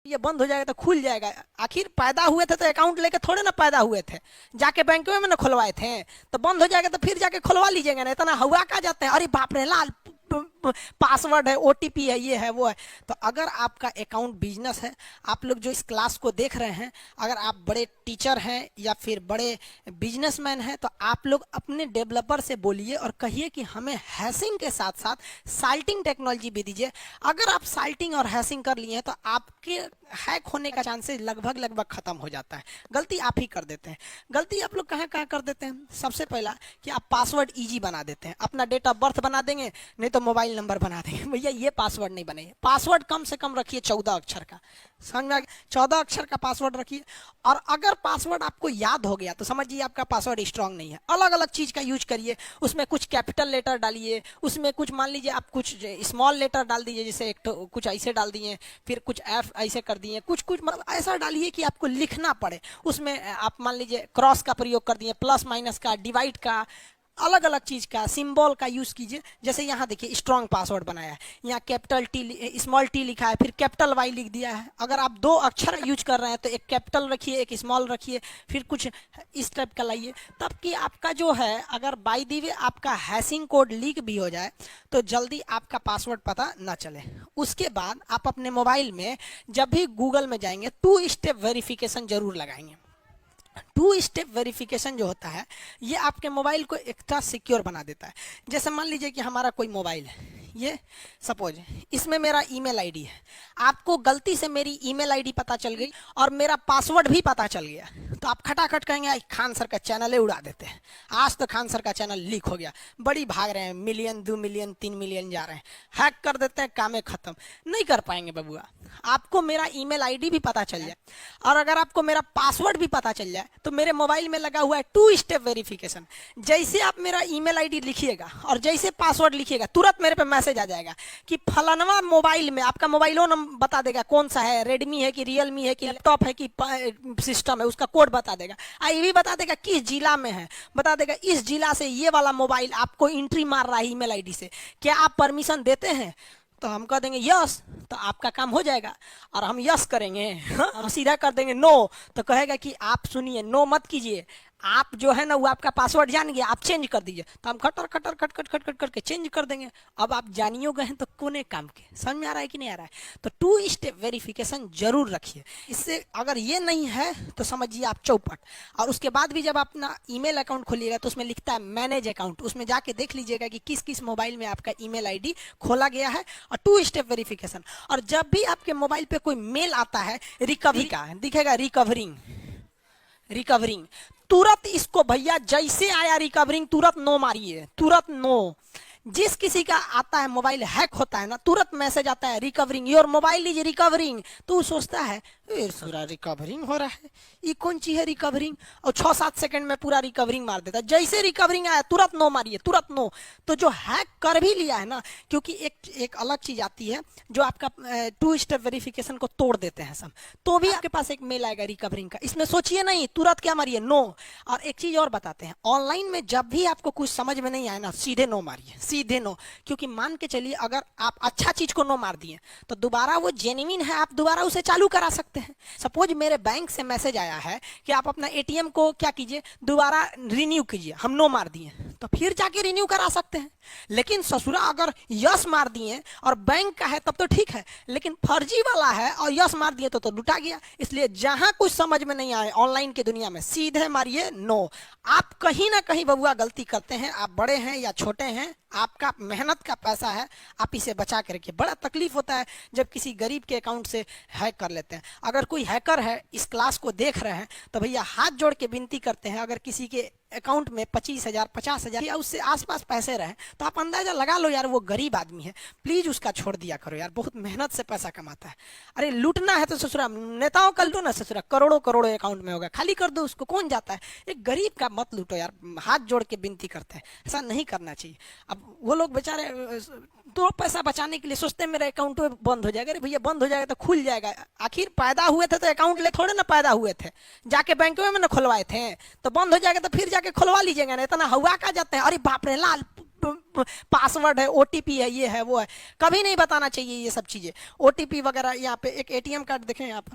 ये बंद हो जाएगा तो खुल जाएगा। आखिर पैदा हुए थे तो अकाउंट लेके थोड़े ना पैदा हुए थे, जाके बैंक में ना खुलवाए थे। तो बंद हो जाएगा तो फिर जाके खुलवा लीजिएगा ना, इतना हवा का जाते हैं, अरे बाप रे लाल पासवर्ड है, ओटीपी है, ये है वो है। तो अगर आपका अकाउंट बिजनेस है, आप लोग जो इस क्लास को देख रहे हैं, अगर आप बड़े टीचर हैं या फिर बड़े बिजनेसमैन हैं, तो आप लोग अपने डेवलपर से बोलिए और कहिए कि हमें हैशिंग के साथ साथ साल्टिंग टेक्नोलॉजी भी दीजिए। अगर आप साल्टिंग और हैशिंग कर लिए हैं तो आपके हैक होने का चांसेस लगभग लगभग खत्म हो जाता है। गलती आप ही कर देते हैं। गलती आप लोग कहाँ कहाँ कर देते हैं? सबसे पहला कि आप पासवर्ड इजी बना देते हैं, अपना डेट ऑफ बर्थ बना देंगे, नहीं तो मोबाइल नंबर बना देंगे। भैया ये पासवर्ड नहीं बनेगा। पासवर्ड कम से कम रखिए 14 अक्षर का, समझ में आ गया? 14 अक्षर का पासवर्ड रखिए। और अगर पासवर्ड आपको याद हो गया तो समझिए आपका पासवर्ड स्ट्रांग नहीं है। अलग अलग चीज का यूज करिए, उसमें कुछ कैपिटल लेटर डालिए, उसमें कुछ मान लीजिए आप कुछ स्मॉल लेटर डाल दीजिए, जैसे एक तो कुछ ऐसे डाल दिए, फिर कुछ एफ ऐसे कर दिए, कुछ कुछ मतलब ऐसा डालिए कि आपको लिखना पड़े। उसमें आप मान लीजिए क्रॉस का प्रयोग कर दिए, प्लस माइनस का, डिवाइड का, अलग अलग चीज का सिंबल का यूज कीजिए। जैसे यहाँ देखिए स्ट्रॉन्ग पासवर्ड बनाया है, यहाँ कैपिटल टी स्मॉल टी लिखा है, फिर कैपिटल वाई लिख दिया है। अगर आप दो अक्षर यूज कर रहे हैं तो एक कैपिटल रखिए, एक स्मॉल रखिए, फिर कुछ इस टाइप का लाइए, तब कि आपका जो है अगर बाय द वे आपका हैशिंग कोड लीक भी हो जाए तो जल्दी आपका पासवर्ड पता ना चले। उसके बाद आप अपने मोबाइल में जब भी गूगल में जाएंगे 2 स्टेप वेरिफिकेशन जरूर लगाएंगे। 2 स्टेप वेरिफिकेशन जो होता है ये आपके मोबाइल को एक्स्ट्रा सिक्योर बना देता है। जैसे मान लीजिए कि हमारा कोई मोबाइल है, ये सपोज इसमें मेरा ईमेल आईडी है, आपको गलती से मेरी ईमेल आईडी पता चल गई और मेरा पासवर्ड भी पता चल गया, तो आप खटाखट कहेंगे खान सर का चैनल ही उड़ा देते हैं, आज तो खान सर का चैनल लीक हो गया, बड़ी भाग रहे हैं, मिलियन 2 मिलियन 3 मिलियन जा रहे हैं, हैक कर देते हैं, काम खत्म। नहीं कर पाएंगे बबुआ। आपको मेरा ईमेल आईडी भी पता चल जाए और अगर आपको मेरा पासवर्ड भी पता चल जाए तो मेरे मोबाइल में लगा हुआ है 2 स्टेप वेरिफिकेशन। जैसे आप मेरा ईमेल आईडी लिखिएगा और जैसे पासवर्ड लिखिएगा तुरंत मेरे पे मैसेज आ जाएगा कि फलानवा मोबाइल में, आपका मोबाइलो नंबर बता देगा कौन सा है, रेडमी है कि रियलमी है कि लैपटॉप है कि सिस्टम है, उसका कोड बता देगा। ये भी बता देगा किस जिला में है, बता देगा इस जिला से ये वाला मोबाइल आपको एंट्री मार रहा है ईमेल आईडी से, क्या आप परमिशन देते हैं? तो हम कह देंगे यस, तो आपका काम हो जाएगा। और हम यस करेंगे, हम सीधा कर देंगे नो, तो कहेगा कि आप सुनिए, नो मत कीजिए, आप जो है ना वो आपका पासवर्ड जान गया, आप चेंज कर दीजिए। तो हम खटर खटर खट खट खट खट करके चेंज कर देंगे। अब आप जानियो गए हैं तो कोने काम के, समझ में आ रहा है कि नहीं आ रहा है? तो 2 स्टेप वेरिफिकेशन जरूर रखिए। इससे अगर ये नहीं है तो समझिए आप चौपट। और उसके बाद भी जब अपना ईमेल अकाउंट खोलिएगा तो उसमें लिखता है मैनेज अकाउंट, उसमें जाके देख लीजिएगा कि किस किस मोबाइल में आपका ईमेल आईडी खोला गया है, और 2 स्टेप वेरिफिकेशन। और जब भी आपके मोबाइल पे कोई मेल आता है रिकवरी का, दिखेगा रिकवरिंग रिकवरिंग, तुरंत इसको भैया जैसे आया रिकवरिंग तुरंत नो मारिए, तुरंत नो। जिस किसी का आता है मोबाइल हैक होता है ना, तुरंत मैसेज आता है recovering, your mobile is recovering, तो वो सोचता है पूरा रिकवरिंग हो रहा है, ये कौन चीज है रिकवरिंग, और 6-7 सेकंड में पूरा रिकवरिंग मार देता है। जैसे रिकवरिंग आया तुरंत नो मारिए, तुरंत नो। तो जो हैक कर भी लिया है ना, क्योंकि एक अलग चीज आती है जो आपका 2 स्टेप वेरिफिकेशन को तोड़ देते हैं सब, तो भी आपके पास एक मेल आएगा रिकवरिंग का, इसमें सोचिए नहीं, तुरंत क्या मारिए, नो। और एक चीज और बताते हैं, ऑनलाइन में जब भी आपको कुछ समझ में नहीं आए ना, सीधे नो मारिए, सीधे नो। क्योंकि मान के चलिए अगर आप अच्छा चीज को नो मार दिए तो दोबारा वो जेन्युइन है, आप दोबारा उसे चालू करा सकते हैं। सपोज मेरे बैंक से मैसेज आया है कि आप अपना एटीएम को क्या कीजिए, दोबारा रिन्यू कीजिए, हम नो मार दिए, तो फिर जाके रिन्यू करा सकते हैं। लेकिन ससुरा अगर यस मार दिए और बैंक का है तब तो ठीक है, लेकिन फर्जी वाला है और यस मार दिए तो लुटा गया। इसलिए जहां कुछ समझ में नहीं आए ऑनलाइन की दुनिया में सीधे मारिए नो। आप कहीं ना कहीं बबुआ गलती करते हैं, आप बड़े हैं या छोटे हैं, आपका मेहनत का पैसा है, आप इसे बचा के रखिए। बड़ा तकलीफ होता है जब किसी गरीब के अकाउंट से हैक कर लेते हैं। अगर कोई हैकर है इस क्लास को देख रहे हैं तो भैया हाथ जोड़ के विनती करते हैं, अगर किसी के अकाउंट में 25,000 50,000 या उससे आसपास पैसे रहे तो आप अंदाजा लगा लो यार वो गरीब आदमी है, प्लीज उसका छोड़ दिया करो यार, बहुत मेहनत से पैसा कमाता है। अरे लूटना है तो ससुरा नेताओं का लूटो ना, ससुरा करोड़ों करोड़ों अकाउंट में होगा, खाली कर दो उसको, कौन जाता है। एक गरीब का मत लूटो यार, हाथ जोड़ के विनती करते हैं, ऐसा नहीं करना चाहिए। अब वो लोग बेचारे तो पैसा बचाने के लिए सोचते हैं मेरा अकाउंट बंद हो जाएगा। अरे भैया बंद हो जाएगा तो खुल जाएगा। आखिर पैदा हुए थे तो अकाउंट ले थोड़े ना पैदा हुए थे, जाके बैंक में ना खुलवाए थे। तो बंद हो जाएगा तो फिर जाके खुलवा लीजिएगा ना, इतना हवा का जाते हैं, अरे बाप रे लाल पासवर्ड है, ओटीपी है, ये है वो है, कभी नहीं बताना चाहिए ये सब चीजें। ओटीपी वगैरह यहाँ पे एक एटीएम कार्ड देखें आप,